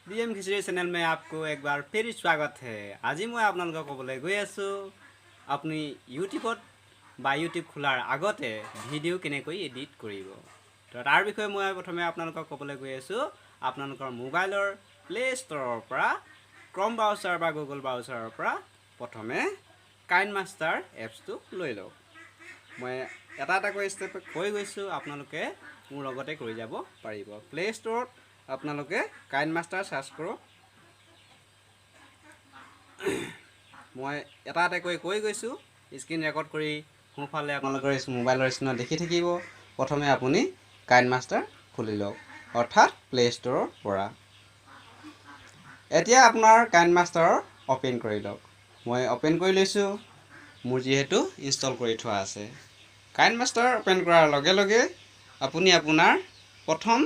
DM खिचड़ी channel में आपको एक बार फिर स्वागत है। आज मैं आपनालोকক कबले गई आसो अपनी यूट्यूबत बा यूट्यूब खोलार आगते भिडिओ केनेকৈ एडिट करिब। तो तार विषय मैं प्रथमे आपनालोকক कबले गई आसो आपनालोকৰ मोबाइलर प्ले स्टोरर পৰা क्रोम ब्राउजार बा गुगल ब्राउजाৰৰ পৰা प्रथमे काइनमास्टार एप्सটো লৈ লওক। मैं এটা এটাকৈ স্টেপ কৈ গৈছো, আপোনালোকে মোৰ লগতে কৰি যাব পাৰিব। প্লে ষ্টৰত আপোনালোকে কাইনমাস্টাৰ সাৰ্চ কৰক। মই এটা এটাকৈ কৈ গৈছো, স্ক্ৰীন ৰেকৰ্ড কৰি সোঁফালে আপোনালোকৰ মোবাইলৰ স্ক্ৰীনত দেখি থাকিব। প্ৰথমে আপুনি কাইনমাস্টাৰ খুলি লওক, অৰ্থাৎ প্লে ষ্টৰৰ পৰা। এতিয়া আপোনাৰ কাইনমাস্টাৰৰ অপেন কৰি লওক। মই অপেন কৰি লৈছো, মোৰ যিহেতু ইনষ্টল কৰি থোৱা আছে। কাইনমাস্টাৰ অপেন কৰাৰ লগে লগে আপুনি আপোনাৰ প্ৰথম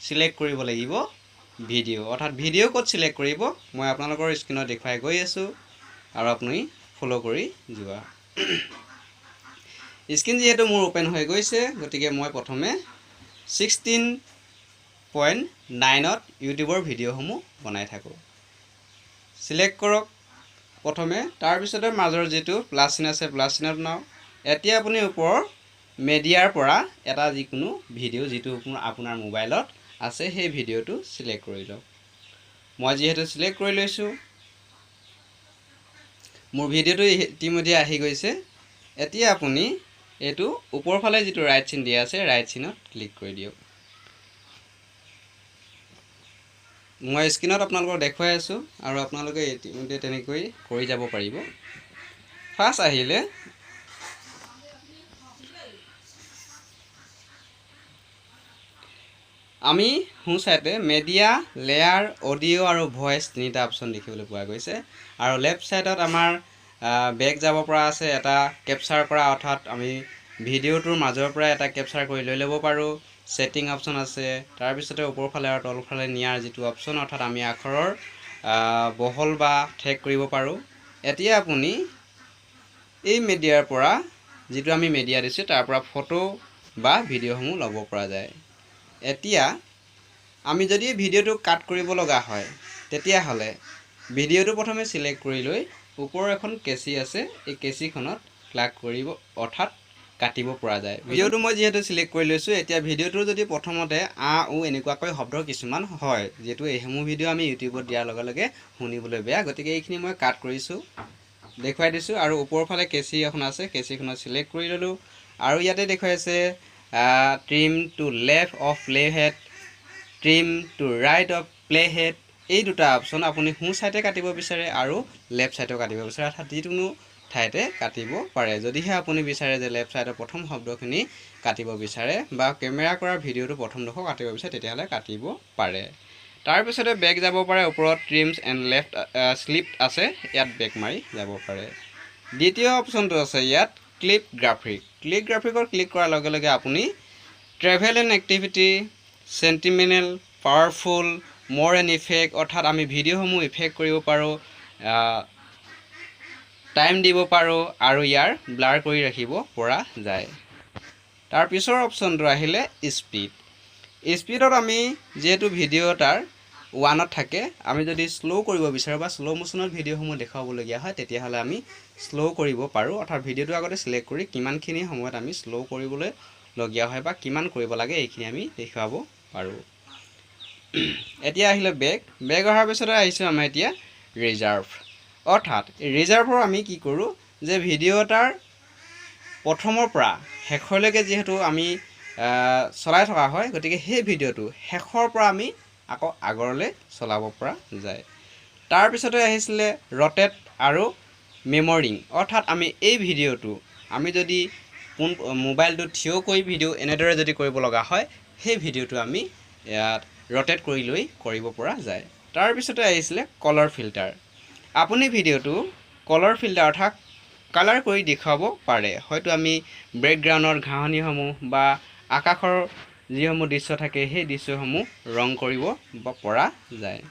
সিলেক্ট কৰিব লাগিব ভিডিও, অৰ্থাৎ ভিডিও ক'ত সিলেক্ট কৰিব মই আপোনালোকৰ স্ক্ৰীনত দেখাই গৈ আছো আৰু আপুনি ফলো কৰি যোৱা। স্ক্ৰীন যেহেতু মোৰ ওপেন হৈ গৈছে, গতিকে মই প্ৰথমে 16.9ত ইউটিউবৰ ভিডিঅ'সমূহ বনাই থাকো। সিলেক্ট কৰক প্ৰথমে, তাৰ পিছতে মাজৰ যেটো প্লাস চিন আছে প্লাস চিনত নাও। এতিয়া আপুনি ওপৰৰ মিডিয়াৰ পৰা এটা যিকোনো ভিডিও যেটো আপোনাৰ মোবাইলত আছে সেই ভিডিওটো সিলেক্ট কৰি লওক। মই যেহেতু সিলেক্ট কৰি লৈছো, মোৰ ভিডিওটো ইতিমধ্যে আহি গৈছে। এতিয়া আপুনি এটো ওপৰ ফালে যেটো ৰাইট চিন দিয়া আছে ৰাইট চিনত ক্লিক কৰি দিয়ক। মই স্ক্ৰীনত আপোনালোকক দেখুৱাই আছো আৰু আপোনালোকে ইতিমধ্যে তেনেকৈ কৰি যাব পাৰিব। ফাৰ্স্ট আহিলে আমি হু সাইডে মিডিয়া, লেয়াৰ, অডিও আৰু ভয়েস তিনিটা অপশন দেখিবলৈ পোৱা গৈছে। আৰু লেফট সাইডত আমাৰ বেক যাব পৰা আছে এটা কেপচাৰ কৰা, অৰ্থাৎ আমি ভিডিওটোৰ মাজৰ পৰা এটা কেপচাৰ কৰি লৈ ল'ব পাৰো। সেটিং অপশন আছে, তাৰ পিছতে ওপৰ ফালে আৰু তল ফালে নিয়াৰ যেটো অপশন, অৰ্থাৎ আমি আখৰৰ বহল বা ঠেক কৰিব পাৰো। এতিয়া আপুনি এই মিডিয়াৰ পৰা যেটো আমি মিডিয়া দিছো তাৰ পৰা ফটো বা ভিডিওসমূহ ল'ব পৰা যায়। এতিয়া আমি যদি ভিডিওটো কাট কৰিব লগা হয় তেতিয়া হলে ভিডিওটো প্ৰথমে সিলেক্ট কৰি লৈ ওপৰৰ এখন কেচি আছে, এই কেচিখনত ক্লিক কৰিব, অৰ্থাৎ কাটিব পৰা যায়। ভিডিওটো মই যেহেতু সিলেক্ট কৰি লৈছো, এতিয়া ভিডিওটো যদি প্ৰথমতে এনেকুৱাকৈ শব্দ কিছুমান হয়, যেটো এইসমূহ ভিডিও আমি ইউটিউবত দিয়াৰ লগে লগে শুনিবলৈ বেয়া, গতিকে এইখিনি মই কাট কৰিছো, দেখুৱাই দিছো। আৰু ওপৰৰ ফালে কেচি এখন আছে, কেচিখনত সিলেক্ট কৰি ললো আৰু ইয়াতে দেখুৱাই আছে trim to left of playhead, trim to right of playhead. এই দুটা অপশন আপুনি হু সাইডে কাটিব বিচাৰে আৰু লেফট সাইডে কাটিব বিচাৰে, অৰ্থাৎ যিকোনো ঠাইতে কাটিব পাৰে। যদিহে আপুনি বিচাৰে যে লেফট সাইডৰ প্ৰথম শব্দখিনি কাটিব বিচাৰে বা কেমেৰা কৰা ভিডিওটো প্ৰথম দখৰ কাটিব বিচাৰে, তেতিয়াহলে কাটিব পাৰে। তাৰ পিছতে বেক যাব পাৰে, ওপৰত ট্ৰিমছ এণ্ড লেফট স্লিপ আছে, ইয়াত বেক মাৰি যাব পাৰে। দ্বিতীয় অপশনটো আছে ইয়াত ক্লিপ গ্ৰাফিক। ক্লিপ গ্ৰাফিকৰ ক্লিক কৰাৰ লগে লগে আপুনি travel and activity, sentimental, powerful, মোৰ এণ্ড ইফেক্ট, অৰ্থাৎ আমি ভিডিওসমূহ ইফেক্ট কৰিব পাৰো, টাইম দিব পাৰো আৰু ইয়াৰ ব্লাৰ কৰি ৰাখিব পৰা যায়। তাৰ পিছৰ অপশনটো আহিলে স্পীড। স্পীডত আমি যেহেতু ভিডিও তাৰ 1ত থাকে, আমি যদি স্লো কৰিব বিচাৰো বা স্লো মোশনত ভিডিওসমূহ দেখাবলগীয়া হয় তেতিয়াহলে আমি স্লো কৰিব পাৰো, অৰ্থাৎ ভিডিওটো আগতে সিলেক্ট কৰি কিমানখিনি সময়ত আমি স্লো কৰিবলৈ লগিয়া হয় বা কিমান কৰিব লাগে এইখিনি আমি দেখাব পাৰো। এতিয়া আহিলে বেক। বেক অহাৰ পিছতে আহিছে আমাৰ এতিয়া ৰিজাৰ্ভ, অৰ্থাৎ ৰিজাৰ্ভৰ আমি কি কৰো যে ভিডিওটাৰ প্ৰথমৰ পৰা শেষলৈকে যেহেতু আমি চলাই থকা হয়, গতিকে সেই ভিডিওটো শেষৰ পৰা আমি আকৌ আগৰলৈ চলাব পৰা যায়। তাৰ পিছতে আহিছিলে ৰটেট আৰু মেমৰিং, অৰ্থাৎ আমি এই ভিডিওটো আমি যদি কোন মোবাইলটো থিয় কৰি ভিডিও এনেদৰে যদি কৰিব লগা হয়, সেই ভিডিওটো আমি ইয়াত ৰটেট কৰি লৈ কৰিব পৰা যায়। তাৰ পিছতে আহিছিলে কলাৰ ফিল্টাৰ। আপুনি ভিডিওটো কলাৰ ফিল্টাৰ অৰ্থাৎ কালাৰ কৰি দেখাব পাৰে, হয়তো আমি বেকগ্ৰাউণ্ডৰ ঘাঁহনিসমূহ বা আকাশৰ যিসমূহ দৃশ্য থাকে সেই দৃশ্যসমূহ ৰং কৰিব পৰা যায়।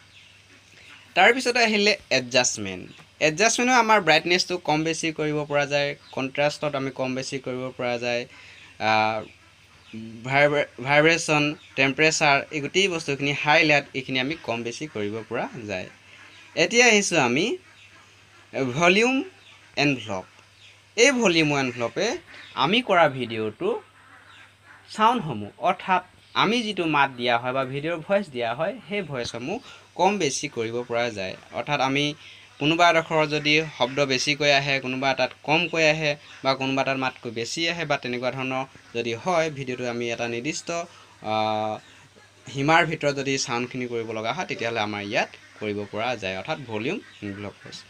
তাৰ পিছতে আহিলে এডজাষ্টমেন্ট। এডজাষ্টমেন্টও আমাৰ ব্ৰাইটনেছটো কম বেছি কৰিব পৰা যায়, কন্ট্ৰাষ্টত আমি কম বেছি কৰিব পৰা যায়, ভাইব্ৰেশ্যন টেম্পাৰেচাৰ এই গোটেই বস্তুখিনি হাইলাইট এইখিনি আমি কম বেছি কৰিব পৰা যায়। এতিয়া আহিছোঁ আমি ভলিউম এনভলপ। এই ভলিউম এনভলপে আমি কৰা ভিডিঅ'টো চাউণ্ডসমূহ অৰ্থাৎ আমি যিটো মাত দিয়া হয় বা ভিডিঅ'ৰ ভইচ দিয়া হয় সেই ভইচসমূহ কম বেছি কৰিব পৰা যায়। অৰ্থাৎ আমি কোনোবা এডোখৰত যদি শব্দ বেছিকৈ আহে, কোনোবা এটাত কমকৈ আহে বা কোনোবা এটাত মাতকৈ বেছি আহে বা তেনেকুৱা ধৰণৰ যদি হয়, ভিডিঅ'টো আমি এটা নিৰ্দিষ্ট সীমাৰ ভিতৰত যদি চাউণ্ডখিনি কৰিব লগা হয় তেতিয়াহ'লে আমাৰ ইয়াত কৰিব পৰা যায়, অৰ্থাৎ ভলিউম এনভলপ হৈছে।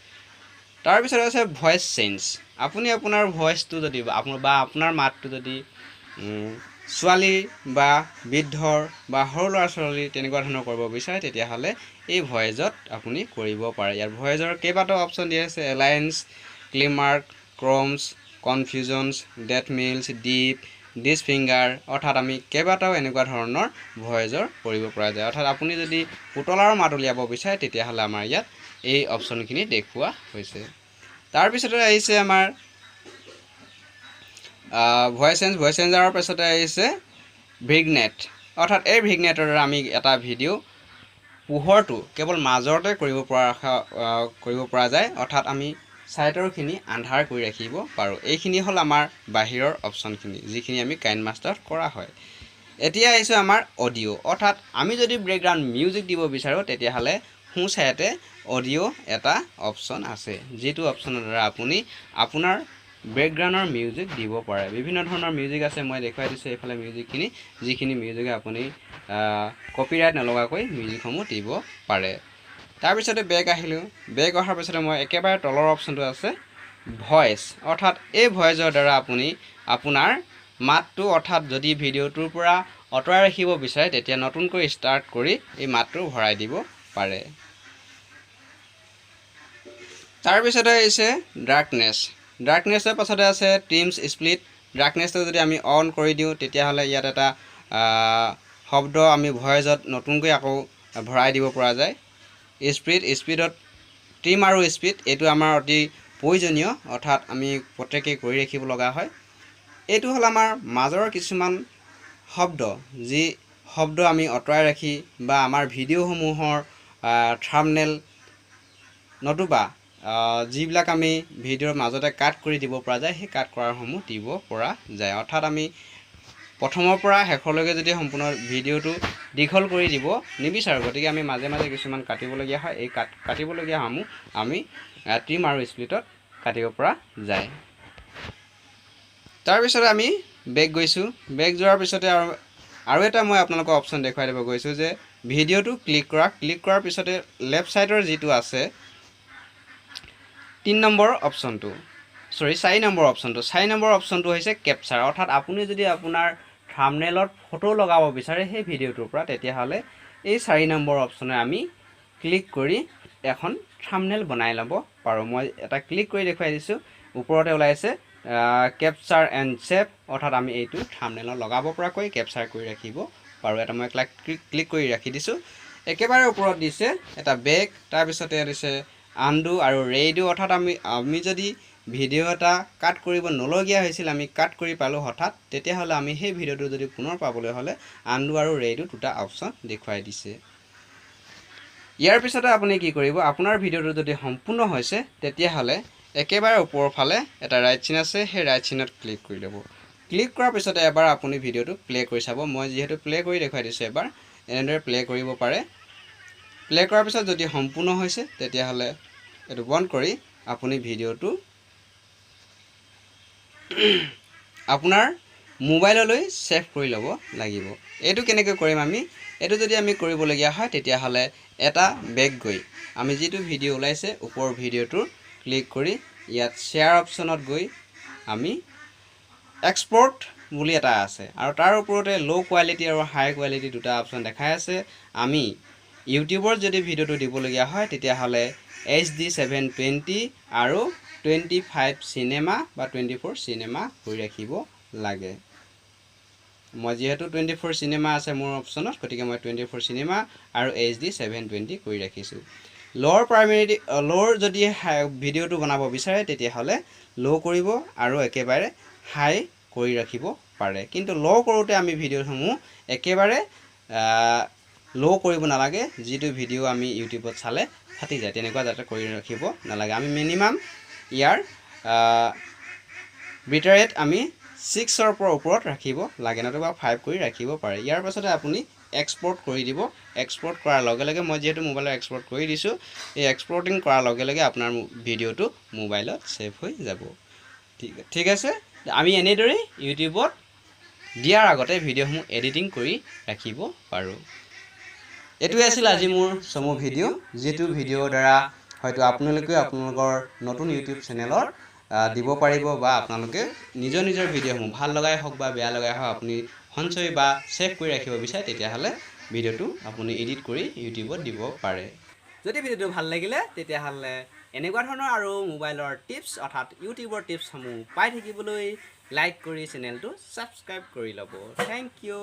তাৰপিছত আছে ভইচ চেঞ্জ। আপুনি আপোনাৰ ভইচটো যদি আপোনাৰ মাতটো যদি ছোৱালী বা বৃদ্ধৰ বা সৰু ল'ৰা ছোৱালী তেনেকুৱা ধৰণৰ কৰিব বিচাৰে তেতিয়াহ'লে এই ভইচত আপুনি কৰিব পাৰে। ইয়াৰ ভইচৰ কেইবাটাও অপশ্যন দিয়া আছে: এলায়েন্স, ক্লিমাৰ্ক, ক্ৰমছ, কনফিউজনছ, ডেথ মিলছ, ডিপ, ডিছ ফিংগাৰ, অৰ্থাৎ আমি কেইবাটাও এনেকুৱা ধৰণৰ ভইচৰ কৰিব পৰা যায়। অৰ্থাৎ আপুনি যদি পুতলাৰ মাত উলিয়াব বিচাৰে তেতিয়াহ'লে আমাৰ ইয়াত এই অপশ্যনখিনি দেখুওৱা হৈছে। তাৰপিছতে আহিছে আমাৰ ভইচ চেঞ্জাৰৰ পিছতে আহিছে ভিগনেট। অৰ্থাৎ এই ভিগনেটৰ দ্বাৰা আমি এটা ভিডিঅ' পোহৰটো কেৱল মাজতে কৰিব পৰা যায়, অৰ্থাৎ আমি ছাইডৰখিনি আন্ধাৰ কৰি ৰাখিব পাৰোঁ। এইখিনি হ'ল আমাৰ বাহিৰৰ অপশ্যনখিনি যিখিনি আমি কাইনমাষ্টাৰত কৰা হয়। এতিয়া আহিছোঁ আমাৰ অডিঅ'। অৰ্থাৎ আমি যদি বেকগ্ৰাউণ্ড মিউজিক দিব বিচাৰোঁ তেতিয়াহ'লে সোঁ ছাইডে অডিঅ' এটা অপশ্যন আছে, যিটো অপশ্যনৰ দ্বাৰা আপুনি আপোনাৰ বেকগ্ৰাউণ্ডৰ মিউজিক দিব পাৰে। বিভিন্ন ধৰণৰ মিউজিক আছে, মই দেখুৱাই দিছোঁ এইফালে মিউজিকখিনি, যিখিনি মিউজিকে আপুনি কপিৰাইট নলগাকৈ মিউজিকসমূহ দিব পাৰে। তাৰপিছতে বেক আহিলোঁ। বেক অহাৰ পিছতে মই একেবাৰে তলৰ অপশ্যনটো আছে ভইচ। অৰ্থাৎ এই ভইচৰ দ্বাৰা আপুনি আপোনাৰ মাতটো, অৰ্থাৎ যদি ভিডিঅ'টোৰ পৰা আঁতৰাই ৰাখিব বিচাৰে তেতিয়া নতুনকৈ ষ্টাৰ্ট কৰি এই মাতটো ভৰাই দিব পাৰে। তাৰপিছতে আহিছে ডাৰ্কনেছ। ডাৰ্কনেছৰ পাছতে আছে ট্ৰিমছ স্প্লিট। ডাৰ্কনেছটো যদি আমি অন কৰি দিওঁ তেতিয়াহ'লে ইয়াত এটা শব্দ আমি ভইচত নতুনকৈ আকৌ ভৰাই দিব পৰা যায়। স্পীডত ট্ৰিম আৰু স্পীড এইটো আমাৰ অতি প্ৰয়োজনীয়, অৰ্থাৎ আমি প্ৰত্যেকেই কৰি ৰাখিব লগা হয়। এইটো হ'ল আমাৰ মাজৰ কিছুমান শব্দ, যি শব্দ আমি আঁতৰাই ৰাখি বা আমাৰ ভিডিঅ'সমূহৰ থাম্বনেইল নতুবা যিবিলাক আমি ভিডিঅ'ৰ মাজতে কাট কৰি দিব পৰা যায় সেই কাট কৰাসমূহ দিব পৰা যায়। অৰ্থাৎ আমি প্ৰথমৰ পৰা শেষলৈকে যদি সম্পূৰ্ণ ভিডিঅ'টো দীঘল কৰি দিব নিবিচাৰোঁ, গতিকে আমি মাজে মাজে কিছুমান কাটিবলগীয়া হয়। এই কাটিবলগীয়াসমূহ আমি ট্ৰিম আৰু স্প্লিটত কাটিব পৰা যায়। তাৰপিছতে আমি বেক গৈছোঁ। বেক যোৱাৰ পিছতে আৰু এটা মই আপোনালোকক অপশ্যন দেখুৱাই দিব গৈছোঁ যে ভিডিঅ'টো ক্লিক কৰাৰ পিছতে লেফ্ট ছাইডৰ যিটো আছে 4 নম্বৰ অপশ্যনটো হৈছে কেপচাৰ। অৰ্থাৎ আপুনি যদি আপোনাৰ থাম্বনেইলত ফটো লগাব বিচাৰে সেই ভিডিঅ'টোৰ পৰা তেতিয়াহ'লে এই 4 নম্বৰ অপশ্যনে আমি ক্লিক কৰি এখন থাম্বনেইল বনাই ল'ব পাৰোঁ। মই এটা ক্লিক কৰি দেখুৱাই দিছোঁ। ওপৰতে ওলাইছে কেপচাৰ এণ্ড ছেভ, অৰ্থাৎ আমি এইটো থাম্বনেইলত লগাব পৰাকৈ কেপচাৰ কৰি ৰাখিব পাৰোঁ। এটা মই ক্লিক কৰি ৰাখি দিছোঁ। একেবাৰে ওপৰত দিছে এটা বেক, তাৰপিছতে দিছে আনডু আৰু ৰেইডু। অৰ্থাৎ আমি যদি ভিডিঅ' এটা কাট কৰিব নলগীয়া হৈছিল, আমি কাট কৰি পালোঁ হঠাৎ, তেতিয়াহ'লে আমি সেই ভিডিঅ'টো যদি পুনৰ পাবলৈ হ'লে আনডু আৰু ৰেইডু দুটা অপশ্যন দেখুৱাই দিছে। ইয়াৰ পিছতে আপুনি কি কৰিব, আপোনাৰ ভিডিঅ'টো যদি সম্পূৰ্ণ হৈছে তেতিয়াহ'লে একেবাৰে ওপৰৰ ফালে এটা ৰাইট চিন আছে, সেই ৰাইট চিনত ক্লিক কৰি ল'ব। ক্লিক কৰাৰ পিছতে এবাৰ আপুনি ভিডিঅ'টো প্লে' কৰি চাব। মই যিহেতু প্লে' কৰি দেখুৱাই দিছোঁ, এবাৰ এনেদৰে প্লে' কৰিব পাৰে। প্লে' কৰাৰ পিছত যদি সম্পূৰ্ণ হৈছে তেতিয়াহ'লে এইটো বন্ধ কৰি আপুনি ভিডিঅ'টো আপোনাৰ মোবাইললৈ ছেভ কৰি ল'ব লাগিব। এইটো কেনেকৈ কৰিম আমি, এইটো যদি আমি কৰিবলগীয়া হয় তেতিয়াহ'লে এটা বেক গৈ আমি যিটো ভিডিঅ' ওলাইছে ওপৰৰ ভিডিঅ'টোৰ ক্লিক কৰি ইয়াত শ্বেয়াৰ অপশ্যনত গৈ আমি এক্সপৰ্ট বুলি এটা আছে আৰু তাৰ ওপৰতে ল' কোৱালিটি আৰু হাই কোৱালিটি দুটা অপশ্যন দেখাই আছে। আমি ইউটিউবত যদি ভিডিঅ'টো দিবলগীয়া হয় তেতিয়াহ'লে HD 720 আৰু 25 চিনেমা বা 24 চিনেমা কৰি ৰাখিব লাগে। মই যিহেতু 24 চিনেমা আছে মোৰ অপশ্যনত, গতিকে মই 24 চিনেমা আৰু HD 720 কৰি ৰাখিছোঁ। ল'ৰ যদি ভিডিঅ'টো বনাব বিচাৰে তেতিয়াহ'লে ল' কৰিব আৰু একেবাৰে হাই কৰি ৰাখিব পাৰে কিন্তু ল' কৰোঁতে আমি ভিডিঅ'সমূহ একেবাৰে ল' কৰিব নালাগে যিটো ভিডিঅ' আমি ইউটিউবত চালে ফাটি যায় তেনেকুৱা যাতে কৰি ৰাখিব নালাগে আমি মিনিমাম ইয়াৰ বিটাৰেট আমি 6ৰ পৰা ওপৰত ৰাখিব লাগে নতুবা 5 কৰি ৰাখিব পাৰে ইয়াৰ পাছতে আপুনি এক্সপোৰ্ট কৰি দিব এক্সপোৰ্ট কৰাৰ লগে লগে মই যেহেতু মোবাইলত এক্সপোৰ্ট কৰি দিছোঁ এই এক্সপোৰ্টিং কৰাৰ লগে লগে আপোনাৰ ভিডিঅ'টো মোবাইলত সেভ হৈ যাব ঠিক আছে আমি এনেদৰে ইউটিউবত দিয়াৰ আগতে ভিডিঅ'সমূহ এডিটিং কৰি ৰাখিব পাৰোঁ এটোৱে আছিল আজি মোৰ চমু ভিডিঅ' যেটো ভিডিঅ'ৰ দ্বাৰা হয়তো আপোনালোকে আপোনালোকৰ নতুন ইউটিউব চেনেলৰ দিব পাৰিব বা আপোনালোকে নিজৰ ভিডিঅ'সমূহ ভাল লগাই হওক বা বেয়া লগাই হওক আপুনি সঞ্চয় বা সেভ কৰি ৰাখিব বিচাৰে তেতিয়াহ'লে ভিডিঅ'টো আপুনি এডিট কৰি ইউটিউবত দিব পাৰে যদি ভিডিঅ'টো ভাল লাগিলে তেতিয়াহ'লে এনেকুৱা ধৰণৰ আৰু মোবাইলৰ টিপছ অৰ্থাৎ ইউটিউবৰ টিপছসমূহ পাই থাকিবলৈ লাইক কৰি চেনেলটো ছাবস্ক্ৰাইব কৰি ল'ব থেংক ইউ